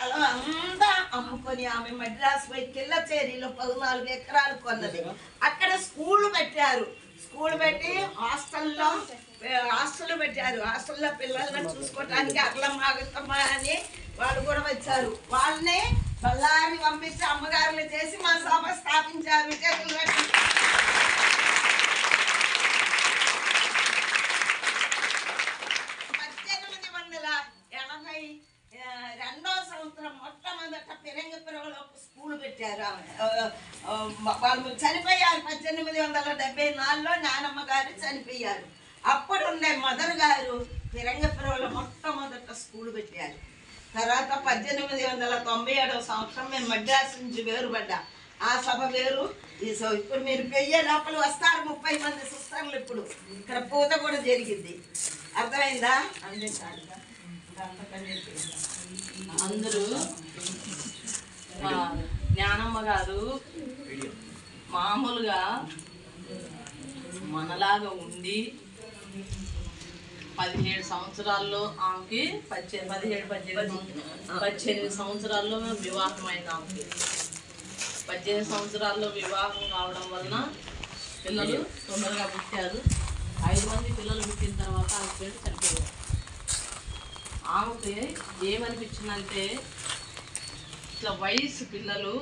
అలా అంతా అమ్ముకొని ఆమె మద్రాసు పోయి కిల్లచేరిలో 14 ఎకరాలు కొన్నది. అక్కడ స్కూల్ పెట్టారు. స్కూల్ పెట్టి హాస్టల్ పెట్టారు. హాస్టల్లో పిల్లలను చూసుకోవటానికి అట్లమ్మ అని వాళ్ళు కూడా వచ్చారు. వాళ్ళని బళ్ళారి పంపించి అమ్మగారులు చేసి మా సభ స్థాపించారు. 1882వ సంవత్సరం మొట్టమొదట పిరంగిపురంలో స్కూల్ పెట్టారు. వాళ్ళు చనిపోయారు. 1874లో నానమ్మ గారు చనిపోయారు. అప్పుడు ఉండే మదర్ గారు పిరంగిపురంలో మొట్టమొదట స్కూల్ పెట్టారు. తర్వాత 1897వ సంవత్సరం మేము మద్రాసు నుంచి వేరుపడ్డా. ఆ సభ వేరు, ఈ సభ ఇప్పుడు మీరు పెయ్యే లోపల వస్తారు 30 మంది సిస్టర్లు. ఇప్పుడు ఇక్కడ పూత కూడా జరిగింది. అర్థమైందా? అందరూ జ్ఞానమ్మ గారు మామూలుగా మనలాగా ఉండి 17 సంవత్సరాల్లో ఆమెకి 18 సంవత్సరాల్లో వివాహమైంది. ఆమెకి 18 సంవత్సరాల్లో వివాహం కావడం వలన పిల్లలు తొందరగా పుట్టారు. 5 మంది పిల్లలు పుట్టిన తర్వాత హస్బెండ్ చనిపోయారు. ఆమెకి ఏమనిపించిందంటే ఇట్లా వయసు పిల్లలు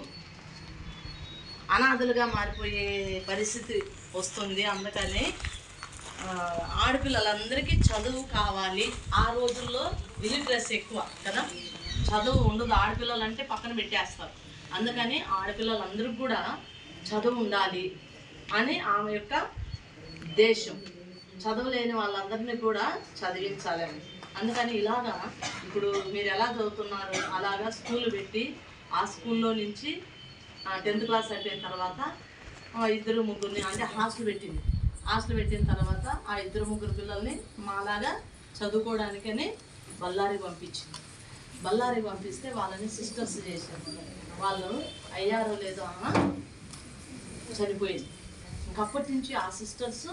అనాథలుగా మారిపోయే పరిస్థితి వస్తుంది. అందుకని ఆడపిల్లలందరికీ చదువు కావాలి. ఆ రోజుల్లో లిటరసీ ఎక్కువ కదా, చదువు ఉండదు. ఆడపిల్లలు అంటే పక్కన పెట్టేస్తారు. అందుకని ఆడపిల్లలందరికీ కూడా చదువు ఉండాలి అని ఆమె యొక్క ఉద్దేశం. చదువు లేని వాళ్ళందరినీ కూడా చదివించాలని. అందుకని ఇలాగా ఇప్పుడు మీరు ఎలా చదువుతున్నారు అలాగా స్కూల్ పెట్టి ఆ స్కూల్లో నుంచి 10th క్లాస్ అయిపోయిన తర్వాత 2-3 అంటే హాస్టల్ పెట్టింది. హాస్టల్ పెట్టిన తర్వాత ఆ 2-3 పిల్లల్ని మాలాగా చదువుకోవడానికని బళ్ళారి పంపించింది. బళ్ళారి పంపిస్తే వాళ్ళని సిస్టర్స్ చేశారు. వాళ్ళు అయ్యారో లేదో అన్న చనిపోయింది. ఇంకప్పటి నుంచి ఆ సిస్టర్స్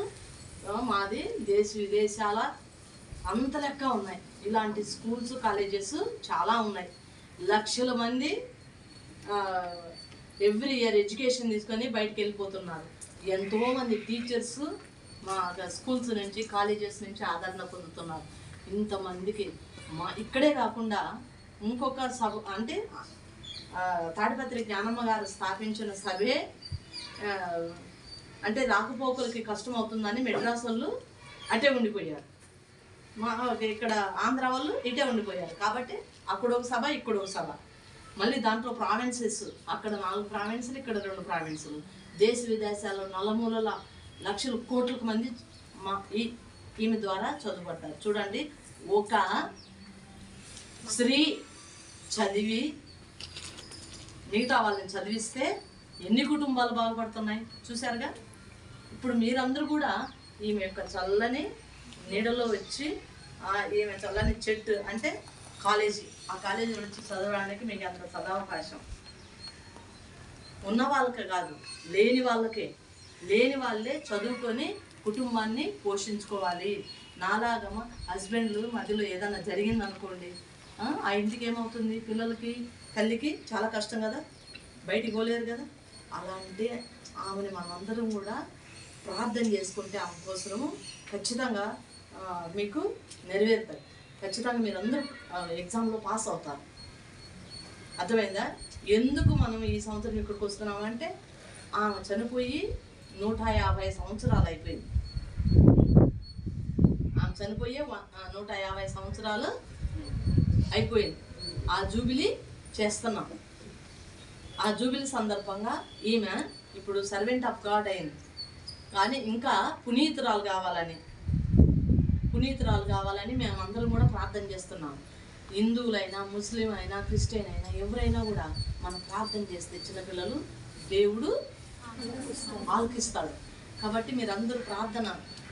మాది దేశ విదేశాల అంత లెక్క ఉన్నాయి. ఇలాంటి స్కూల్స్ కాలేజెస్ చాలా ఉన్నాయి. లక్షల మంది ఎవ్రీ ఇయర్ ఎడ్యుకేషన్ తీసుకొని బయటకు వెళ్ళిపోతున్నారు. ఎంతోమంది టీచర్స్ మా స్కూల్స్ నుంచి కాలేజెస్ నుంచి ఆదరణ పొందుతున్నారు. ఇంతమందికి ఇక్కడే కాకుండా ఇంకొక సభ అంటే తాడిపత్రి జ్ఞానమ్మ గారు స్థాపించిన సభే అంటే రాకపోకలకి కష్టం అవుతుందని మెడ్రాస్ వాళ్ళు అటే ఉండిపోయారు. ఇక్కడ ఆంధ్ర వాళ్ళు ఇటే ఉండిపోయారు. కాబట్టి అక్కడ ఒక సభ, ఇక్కడ ఒక సభ. మళ్ళీ దాంట్లో ప్రావిన్సెస్, అక్కడ 4 ప్రావిన్సులు, ఇక్కడ 2 ప్రావిన్సులు. దేశ విదేశాల్లో నలుమూలల లక్షల కోట్లకు మంది ఈమె ద్వారా చదువుపడతారు. చూడండి, ఒక స్త్రీ చదివి మిగతా వాళ్ళని చదివిస్తే ఎన్ని కుటుంబాలు బాగుపడుతున్నాయి చూశారుగా. ఇప్పుడు మీరందరూ కూడా ఈమె యొక్క చల్లని నీడలో వచ్చి ఈమె చల్లని చెట్టు అంటే కాలేజీ, ఆ కాలేజీ వచ్చి చదవడానికి మీకు అంత సదావకాశం ఉన్న వాళ్ళకే కాదు, లేని వాళ్ళకే. లేని వాళ్ళే చదువుకొని కుటుంబాన్ని పోషించుకోవాలి. నాలాగమ హస్బెండ్లు మధ్యలో ఏదైనా జరిగిందనుకోండి, ఆ ఇంటికి ఏమవుతుంది? పిల్లలకి, తల్లికి చాలా కష్టం కదా, బయటికి పోలేరు కదా. అలాంటి ఆమెని మనందరం కూడా ప్రార్థన చేసుకుంటే ఆమె కోసము ఖచ్చితంగా మీకు నెరవేరుతాయి. ఖచ్చితంగా మీరందరూ ఎగ్జామ్లో పాస్ అవుతారు. అర్థమైందా? ఎందుకు మనం ఈ సంవత్సరం ఇక్కడికి వస్తున్నామంటే ఆమె చనిపోయి 150 సంవత్సరాలు అయిపోయింది. ఆమె చనిపోయి 150 సంవత్సరాలు అయిపోయింది. ఆ జూబిలీ చేస్తున్నాం. ఆ జూబిలీ సందర్భంగా ఈమె ఇప్పుడు సర్వెంట్ ఆఫ్ గాడ్ అయింది. కానీ ఇంకా పునీతురాలు కావాలని మేమందరం కూడా ప్రార్థన చేస్తున్నాం. హిందువులైనా, ముస్లిం అయినా, క్రిస్టియన్ అయినా, ఎవరైనా కూడా మనం ప్రార్థన చేస్తే చిన్నపిల్లలు దేవుడు ఆలకిస్తాడు. కాబట్టి మీరందరూ ప్రార్థన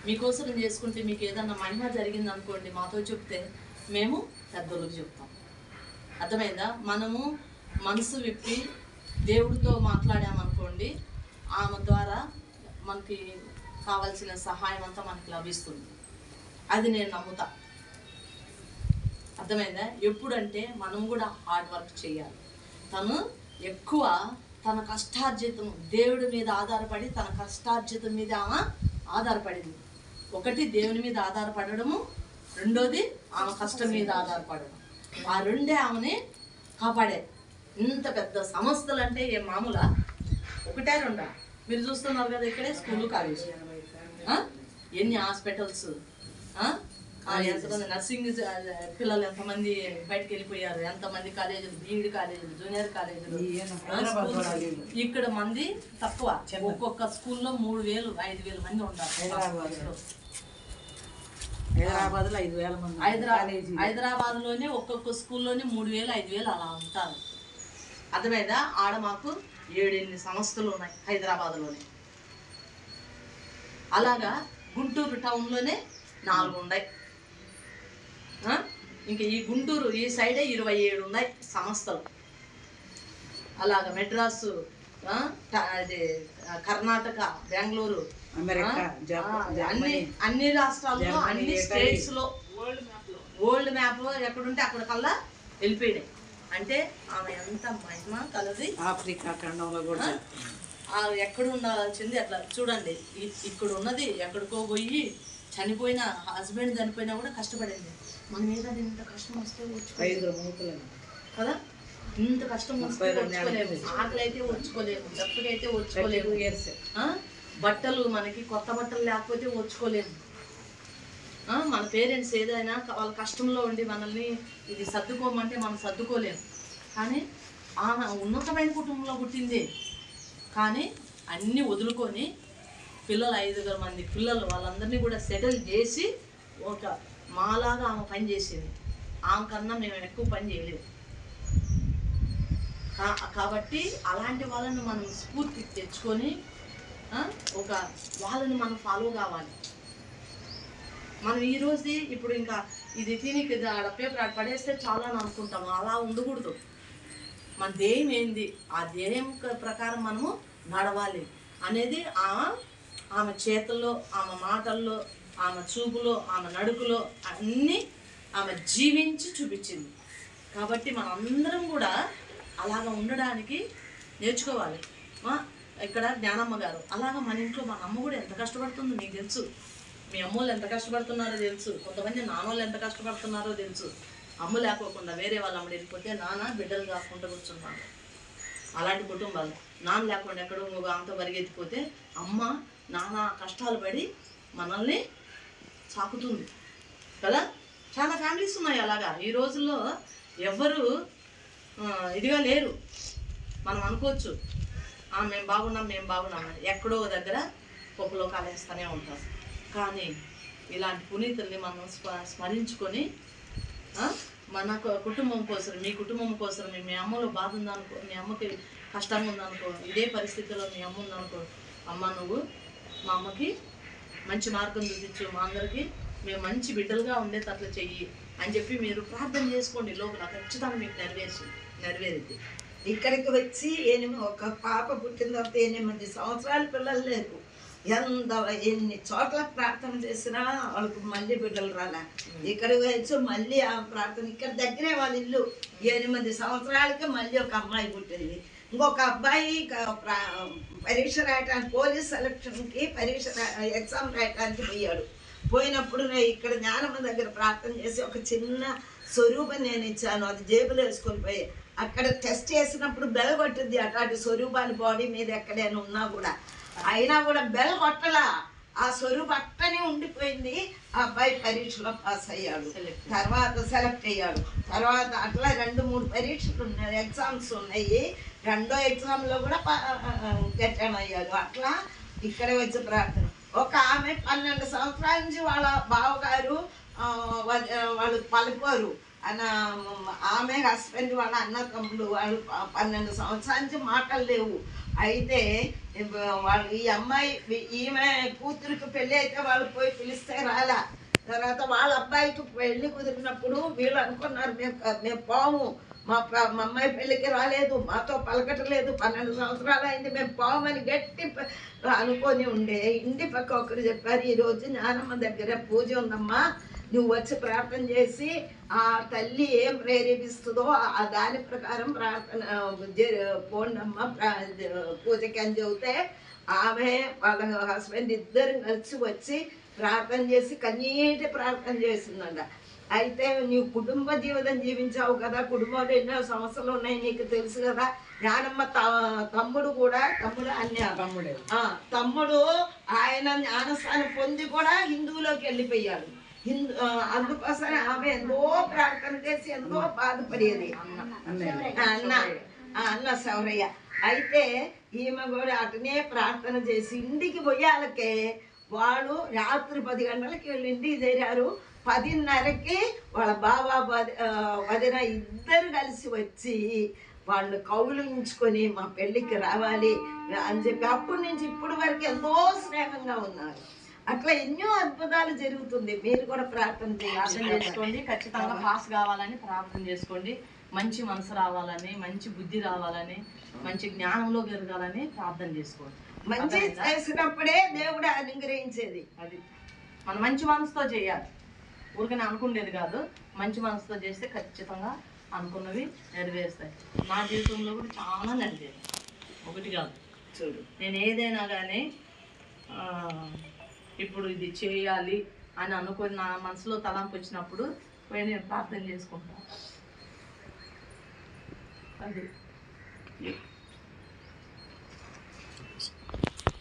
మీకోసం చేసుకుంటే మీకు ఏదన్నా మహిమ జరిగింది అనుకోండి, మాతో చెప్తే మేము పెద్దోళ్ళకి చెప్తాం. అర్థమైందా? మనము మనసు విప్పి దేవుడితో మాట్లాడామనుకోండి, ఆమె ద్వారా మనకి కావాల్సిన సహాయం అంతా మనకి లభిస్తుంది. అది నేను నమ్ముతా. అర్థమైందా? ఎప్పుడంటే మనం కూడా హార్డ్ వర్క్ చేయాలి. తను ఎక్కువ తన కష్టార్జితం దేవుడి మీద ఆధారపడి తన కష్టార్జితం మీద ఆమె ఆధారపడింది. ఒకటి దేవుని మీద ఆధారపడము, రెండోది ఆమె కష్టం మీద ఆధారపడడం. ఆ రెండే ఆమెని కాపాడే. ఇంత పెద్ద సంస్థలు అంటే ఏ మామూలా? ఒకటే రెండా? మీరు చూస్తున్నారు కదా ఇక్కడే స్కూల్ కాలేజ్, ఎన్ని హాస్పిటల్స్, ఎంతమంది నర్సింగ్ పిల్లలు ఎంతమంది బయటకు వెళ్ళిపోయారు, ఎంతమంది కాలేజీలు, బీఈడి కాలేజీలు, జూనియర్ కాలేజీలు. ఇక్కడ మంది తక్కువ, ఒక్కొక్క స్కూల్లో 3,000 5,000 మంది ఉంటారు. హైదరాబాద్ లోనే ఒక్కొక్క స్కూల్లోనే 3,000 5,000 అలా ఉంటారు. అర్థమైందా? ఆడ మాకు 7-8 సంస్థలు ఉన్నాయి హైదరాబాద్లోనే. అలాగా గుంటూరు టౌన్లోనే 4 ఉన్నాయి. ఇంకా ఈ గుంటూరు ఈ సైడే 27 ఉన్నాయి సంస్థలు. అలాగా మెడ్రాసు, అది కర్ణాటక, బెంగళూరు, అన్ని రాష్ట్రాల్లో, అన్ని స్టేట్స్ లో వరల్డ్ మ్యాప్ ఎక్కడుంటే అక్కడికల్లా వెళ్ళిపోయినాయి. అంటే ఆమె ఎంత మహిమ కలది. ఆఫ్రికా ఖండంలో కూడా ఎక్కడ ఉండాల్సింది అట్లా చూడండి. ఇక్కడ ఉన్నది ఎక్కడికో పోయి చనిపోయిన హస్బెండ్ చనిపోయినా కూడా కష్టపడింది. మన మీద ఇంత కష్టం వస్తే కదా, ఇంత కష్టం వస్తే వచ్చుకోలేము, ఆకలి అయితే వచ్చుకోలేము, దప్పుకైతే వచ్చుకోలేము, బట్టలు మనకి కొత్త బట్టలు లేకపోతే వచ్చుకోలేము. మన పేరెంట్స్ ఏదైనా వాళ్ళ కష్టంలో ఉండి మనల్ని ఇది సర్దుకోమంటే మనం సర్దుకోలేము. కానీ ఆమె ఉన్నతమైన కుటుంబంలో పుట్టింది. కానీ అన్నీ వదులుకొని పిల్లలు 5 మంది పిల్లలు వాళ్ళందరినీ కూడా సెటిల్ చేసి ఒక మాలాగా ఆమె పని చేసేది. ఆమె కన్నా మేము ఎక్కువ పని చేయలేము. కాబట్టి అలాంటి వాళ్ళని మనం స్ఫూర్తి తెచ్చుకొని ఒక వాళ్ళని మనం ఫాలో కావాలి. మనం ఈరోజు ఇప్పుడు ఇంకా ఇది తిని పేపర్ ఆడ పడేస్తే చాలా అనుకుంటాము. అలా ఉండకూడదు. మన ధ్యేయం ఏంది, ఆ ధ్యేయం ప్రకారం మనము నడవాలి అనేది ఆమె చేతుల్లో, ఆమె మాటల్లో, ఆమె చూపులో, ఆమె నడుకులో అన్నీ ఆమె జీవించి చూపించింది. కాబట్టి మనందరం కూడా అలాగ ఉండడానికి నేర్చుకోవాలి. ఇక్కడ జ్ఞానమ్మ గారు అలాగా మన ఇంట్లో మన అమ్మ కూడా ఎంత కష్టపడుతుందో మీకు తెలుసు. మీ అమ్మోళ్ళు ఎంత కష్టపడుతున్నారో తెలుసు. కొంతమంది నాన్నోళ్ళు ఎంత కష్టపడుతున్నారో తెలుసు. అమ్మ లేకోకుండా వేరే వాళ్ళ అమ్మ వెళ్ళిపోతే నాన్న బిడ్డలు కాకుండా కూర్చున్నాను. అలాంటి కుటుంబాలు. నాన్న లేకుండా ఎక్కడో ఆమెతో పరిగెత్తిపోతే అమ్మ నాన్న కష్టాలు పడి మనల్ని సాకుతుంది కదా. చాలా ఫ్యామిలీస్ ఉన్నాయి అలాగా. ఈ రోజుల్లో ఎవరు ఇదిగా లేరు. మనం అనుకోవచ్చు మేము బాగున్నాం అని. ఎక్కడో దగ్గర పప్పులో కాలేస్తూనే ఉంటారు. కానీ ఇలాంటి పునీతుల్ని మనం స్మరించుకొని మన కుటుంబం కోసం, మీ కుటుంబం కోసం, మీ అమ్మలో బాధ ఉందనుకో, మీ అమ్మకి కష్టంగా ఉందనుకో, ఇదే పరిస్థితిలో మీ అమ్మ ఉందనుకో, అమ్మ నువ్వు మా అమ్మకి మంచి మార్గం చూపించు, మా అందరికీ మేము మంచి బిడ్డలుగా ఉండేటట్లు చెయ్యి అని చెప్పి మీరు ప్రార్థన చేసుకోండి. లోపల ఖచ్చితంగా మీకు నెరవేరుద్ది. ఇక్కడికి వచ్చి ఒక పాప పుట్టిన తర్వాత 8 సంవత్సరాల పిల్లలు లేరు. ఎన్ని చోట్ల ప్రార్థన చేసినా వాళ్ళకు మళ్ళీ బిడ్డలు రాలే. ఇక్కడికి వచ్చి మళ్ళీ ఆ ప్రార్థన, ఇక్కడ దగ్గరే వాళ్ళ ఇల్లు. 8 సంవత్సరాలకి మళ్ళీ ఒక అమ్మాయి పుట్టింది. ఇంకొక అబ్బాయి పరీక్ష రాయటానికి, పోలీస్ సెలక్షన్కి ఎగ్జామ్ రాయటానికి పోయాడు. పోయినప్పుడు ఇక్కడ జ్ఞానమ్మ దగ్గర ప్రార్థన చేసి ఒక చిన్న స్వరూపం నేను ఇచ్చాను. అది జేబులో వేసుకొని పోయి అక్కడ టెస్ట్ చేసినప్పుడు బెల్ కొట్టింది. అట్లాంటి స్వరూపాలు బాడీ మీద ఎక్కడైనా ఉన్నా కూడా, అయినా కూడా బెల్ కొట్టలా. ఆ స్వరూపం అట్టనే ఉండిపోయింది. ఆ అబ్బాయి పరీక్షలో పాస్ అయ్యాడు. తర్వాత సెలెక్ట్ అయ్యాడు. తర్వాత అట్లా 2-3 పరీక్షలు ఉన్నాయి, ఎగ్జామ్స్ ఉన్నాయి. 2వ ఎగ్జామ్లో కూడా గెట్టన్ అయ్యాడు. అట్లా ఇక్కడ వచ్చి ప్రార్థన. ఒక ఆమె 12 సంవత్సరాల నుంచి వాళ్ళ బావగారు వాళ్ళు పలుకోరు అన్న, ఆమె హస్బెండ్ వాళ్ళ అన్న తమ్ముడు వాళ్ళు 12 సంవత్సరాల నుంచి మాటలు లేవు. అయితే వాళ్ళు ఈ అమ్మాయి ఈమె కూతురికి పెళ్ళి అయితే వాళ్ళు పోయి పిలిస్తే రాలా. తర్వాత వాళ్ళ అబ్బాయికి పెళ్ళి కుదిరినప్పుడు వీళ్ళు అనుకున్నారు మేము పోము, మా అమ్మాయి పెళ్ళికి రాలేదు, మాతో పలకటలేదు, 12 సంవత్సరాలు అయింది, మేము పోమని గట్టి అనుకొని ఉండే. ఇంటి పక్క ఒకరు చెప్పారు, ఈరోజు జ్ఞానమ్మ దగ్గర పూజ ఉందమ్మా, నువ్వు వచ్చి ప్రార్థన చేసి ఆ తల్లి ఏం ప్రేరేపిస్తుందో ఆ దాని ప్రకారం ప్రార్థన పోండమ్మ పూజకి అని చెబితే ఆమె వాళ్ళ హస్బెండ్ ఇద్దరు కలిసి వచ్చి ప్రార్థన చేసి కన్నీటి ప్రార్థన చేసిందంట. అయితే నీవు కుటుంబ జీవితం జీవించావు కదా, కుటుంబంలో ఎన్నో సమస్యలు ఉన్నాయి నీకు తెలుసు కదా. జ్ఞానమ్మ తమ్ముడు కూడా తమ్ముడు ఆయన జ్ఞానస్థానం పొంది కూడా హిందువులోకి వెళ్ళిపోయాడు. అందుకోసం ఆమె ఎంతో ప్రార్థన చేసి ఎంతో బాధపడేది అన్న శౌరయ్య. అయితే ఈమె కూడా అటనే ప్రార్థన చేసి ఇంటికి పోయాలకే వాళ్ళు రాత్రి 10 గంటలకి వీళ్ళు ఇంటికి చేరారు. 10:30కి వాళ్ళ బాబా వదిన ఇద్దరు కలిసి వచ్చి వాళ్ళు కౌలించుకొని మా పెళ్ళికి రావాలి అని చెప్పి అప్పటి నుంచి ఇప్పటి వరకు ఎంతో స్నేహంగా ఉన్నారు. అట్లా ఎన్నో అద్భుతాలు జరుగుతుంది. మీరు కూడా ప్రార్థన చేసుకోండి, ఖచ్చితంగా పాస్ కావాలని ప్రార్థన చేసుకోండి. మంచి మనసు రావాలని, మంచి బుద్ధి రావాలని, మంచి జ్ఞానంలో పెరగాలని ప్రార్థన చేసుకోండి. మంచి చేసినప్పుడే దేవుడు అనుగ్రహించేది. అది మనం మంచి మనసుతో చేయాలి, ఊరికనే అనుకునేది కాదు. మంచి మనసుతో చేస్తే ఖచ్చితంగా అనుకున్నవి నెరవేరుస్తాయి. నా జీవితంలో కూడా చాలా నెరవేరు, ఒకటి కాదు. చూడు, నేను ఏదైనా కానీ ఇప్పుడు ఇది చేయాలి అని అనుకుని నా మనసులో తలంపు వచ్చినప్పుడు పోయి నేను ప్రార్థన చేసుకుంటాను. అది